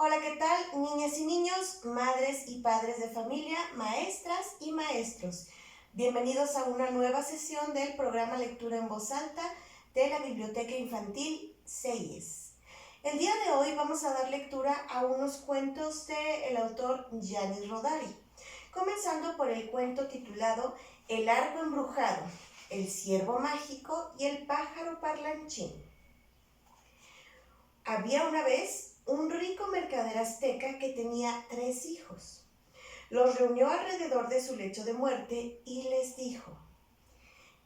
Hola, ¿qué tal, niñas y niños, madres y padres de familia, maestras y maestros? Bienvenidos a una nueva sesión del programa Lectura en Voz Alta de la Biblioteca Infantil CEIES. El día de hoy vamos a dar lectura a unos cuentos del autor Gianni Rodari, comenzando por el cuento titulado El arco embrujado, el ciervo mágico y el pájaro parlanchín. Había una vez un rico mercader azteca que tenía 3 hijos. Los reunió alrededor de su lecho de muerte y les dijo: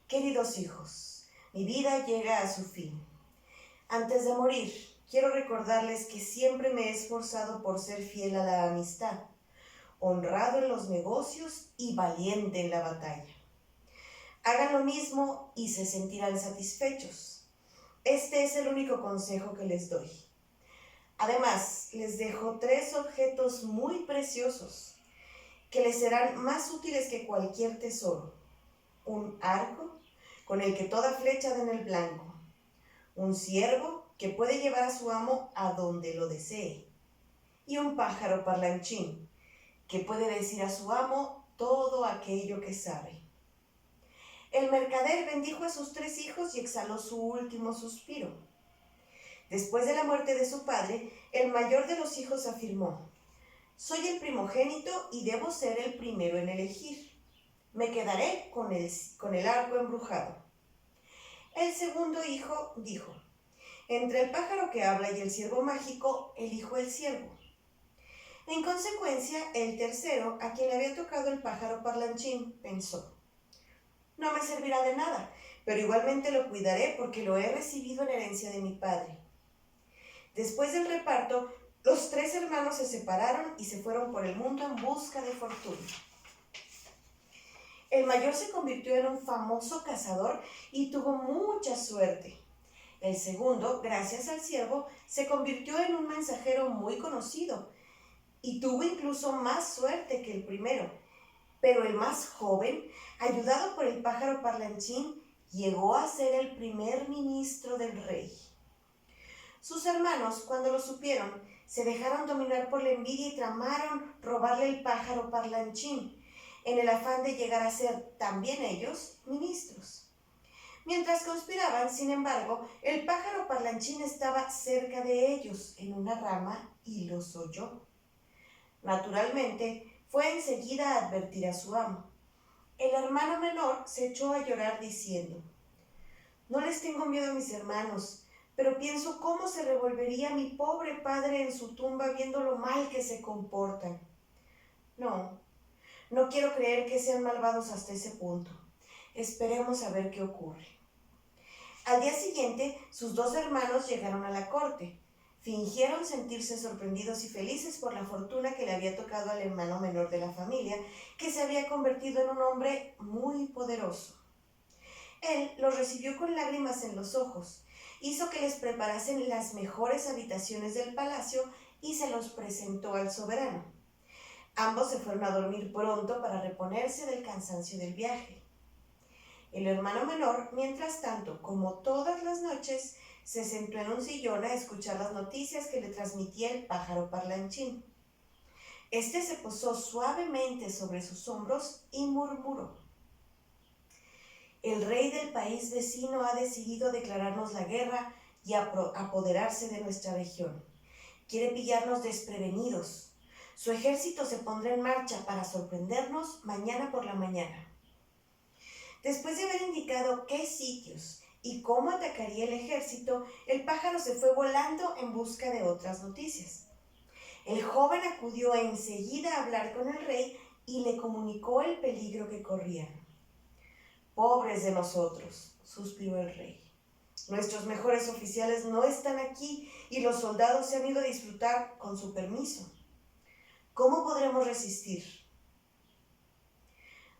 queridos hijos, mi vida llega a su fin. Antes de morir, quiero recordarles que siempre me he esforzado por ser fiel a la amistad, honrado en los negocios y valiente en la batalla. Hagan lo mismo y se sentirán satisfechos. Este es el único consejo que les doy. Además, les dejo 3 objetos muy preciosos que les serán más útiles que cualquier tesoro. Un arco, con el que toda flecha den el blanco. Un ciervo, que puede llevar a su amo a donde lo desee. Y un pájaro parlanchín, que puede decir a su amo todo aquello que sabe. El mercader bendijo a sus 3 hijos y exhaló su último suspiro. Después de la muerte de su padre, el mayor de los hijos afirmó: soy el primogénito y debo ser el primero en elegir. Me quedaré con el arco embrujado. El segundo hijo dijo: entre el pájaro que habla y el ciervo mágico, elijo el ciervo. En consecuencia, el tercero, a quien le había tocado el pájaro parlanchín, pensó: no me servirá de nada, pero igualmente lo cuidaré porque lo he recibido en herencia de mi padre. Después del reparto, los 3 hermanos se separaron y se fueron por el mundo en busca de fortuna. El mayor se convirtió en un famoso cazador y tuvo mucha suerte. El segundo, gracias al ciervo, se convirtió en un mensajero muy conocido y tuvo incluso más suerte que el primero. Pero el más joven, ayudado por el pájaro parlanchín, llegó a ser el primer ministro del rey. Sus hermanos, cuando lo supieron, se dejaron dominar por la envidia y tramaron robarle el pájaro parlanchín, en el afán de llegar a ser, también ellos, ministros. Mientras conspiraban, sin embargo, el pájaro parlanchín estaba cerca de ellos, en una rama, y los oyó. Naturalmente, fue enseguida a advertir a su amo. El hermano menor se echó a llorar diciendo: no les tengo miedo a mis hermanos, pero pienso cómo se revolvería mi pobre padre en su tumba viendo lo mal que se comportan. No quiero creer que sean malvados hasta ese punto. Esperemos a ver qué ocurre. Al día siguiente, sus 2 hermanos llegaron a la corte. Fingieron sentirse sorprendidos y felices por la fortuna que le había tocado al hermano menor de la familia, que se había convertido en un hombre muy poderoso. Él los recibió con lágrimas en los ojos, hizo que les preparasen las mejores habitaciones del palacio y se los presentó al soberano. Ambos se fueron a dormir pronto para reponerse del cansancio del viaje. El hermano menor, mientras tanto, como todas las noches, se sentó en un sillón a escuchar las noticias que le transmitía el pájaro parlanchín. Este se posó suavemente sobre sus hombros y murmuró: el rey del país vecino ha decidido declararnos la guerra y apoderarse de nuestra región. Quiere pillarnos desprevenidos. Su ejército se pondrá en marcha para sorprendernos mañana por la mañana. Después de haber indicado qué sitios y cómo atacaría el ejército, el pájaro se fue volando en busca de otras noticias. El joven acudió enseguida a hablar con el rey y le comunicó el peligro que corrían. Pobres de nosotros, suspiró el rey. Nuestros mejores oficiales no están aquí y los soldados se han ido a disfrutar con su permiso. ¿Cómo podremos resistir?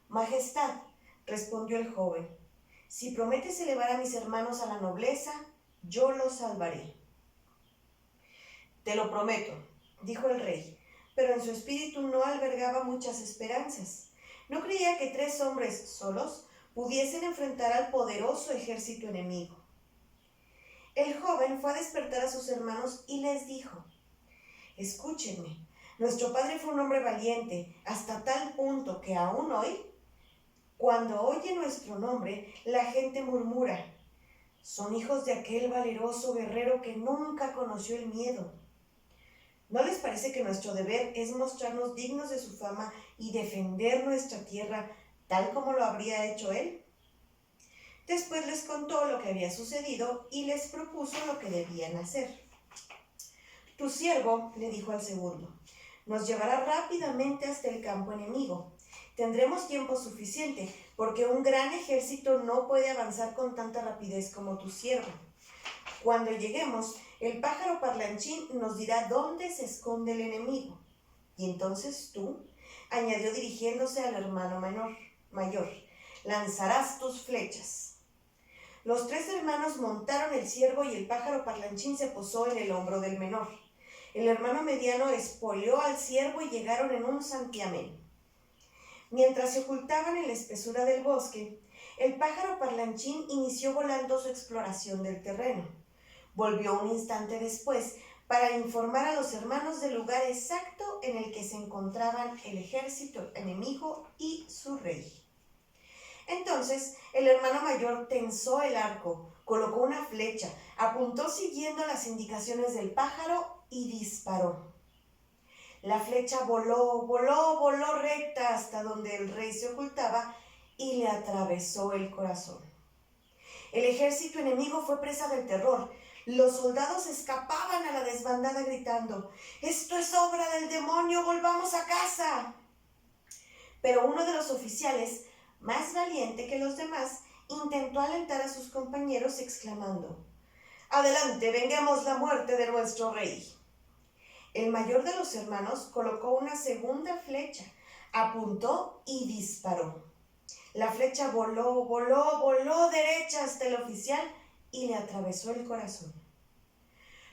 Majestad, respondió el joven, si prometes elevar a mis hermanos a la nobleza, yo los salvaré. Te lo prometo, dijo el rey, pero en su espíritu no albergaba muchas esperanzas. No creía que 3 hombres solos pudiesen enfrentar al poderoso ejército enemigo. El joven fue a despertar a sus hermanos y les dijo: Escúchenme, nuestro padre fue un hombre valiente, hasta tal punto que aún hoy, cuando oye nuestro nombre, la gente murmura: son hijos de aquel valeroso guerrero que nunca conoció el miedo. ¿No les parece que nuestro deber es mostrarnos dignos de su fama y defender nuestra tierra tal como lo habría hecho él? Después les contó lo que había sucedido y les propuso lo que debían hacer. Tu siervo, le dijo al segundo, nos llevará rápidamente hasta el campo enemigo. Tendremos tiempo suficiente, porque un gran ejército no puede avanzar con tanta rapidez como tu siervo. Cuando lleguemos, el pájaro parlanchín nos dirá dónde se esconde el enemigo. Y entonces tú, añadió dirigiéndose al hermano mayor, lanzarás tus flechas. Los 3 hermanos montaron el ciervo y el pájaro parlanchín se posó en el hombro del menor. El hermano mediano espoleó al ciervo y llegaron en un santiamén. Mientras se ocultaban en la espesura del bosque, el pájaro parlanchín inició volando su exploración del terreno. Volvió un instante después para informar a los hermanos del lugar exacto en el que se encontraban el ejército enemigo y su rey. Entonces el hermano mayor tensó el arco, colocó una flecha, apuntó siguiendo las indicaciones del pájaro y disparó. La flecha voló recta hasta donde el rey se ocultaba y le atravesó el corazón. El ejército enemigo fue presa del terror. Los soldados escapaban a la desbandada gritando: «¡Esto es obra del demonio! ¡Volvamos a casa!». Pero uno de los oficiales, más valiente que los demás, intentó alentar a sus compañeros exclamando: «¡Adelante, vengemos la muerte de nuestro rey!». El mayor de los hermanos colocó una segunda flecha, apuntó y disparó. La flecha voló derecha hasta el oficial y le atravesó el corazón.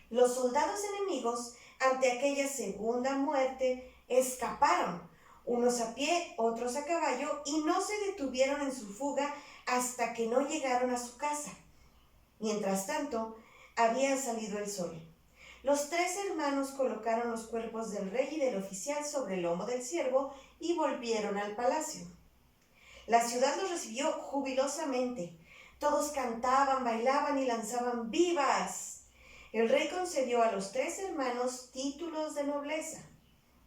Los soldados enemigos, ante aquella segunda muerte, escaparon, unos a pie, otros a caballo, y no se detuvieron en su fuga hasta que no llegaron a su casa. Mientras tanto, había salido el sol. Los 3 hermanos colocaron los cuerpos del rey y del oficial sobre el lomo del ciervo y volvieron al palacio. La ciudad los recibió jubilosamente. Todos cantaban, bailaban y lanzaban vivas. El rey concedió a los 3 hermanos títulos de nobleza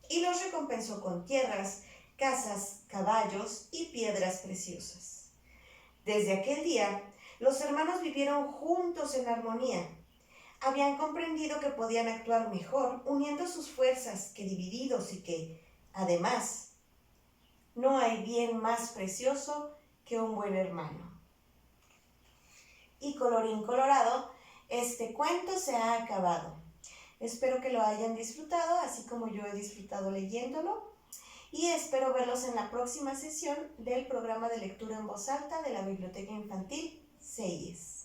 y los recompensó con tierras, casas, caballos y piedras preciosas. Desde aquel día, los hermanos vivieron juntos en armonía. Habían comprendido que podían actuar mejor uniendo sus fuerzas que divididos y que, además, no hay bien más precioso que un buen hermano. Y colorín colorado, este cuento se ha acabado. Espero que lo hayan disfrutado, así como yo he disfrutado leyéndolo. Y espero verlos en la próxima sesión del programa de lectura en voz alta de la Biblioteca Infantil CEIES.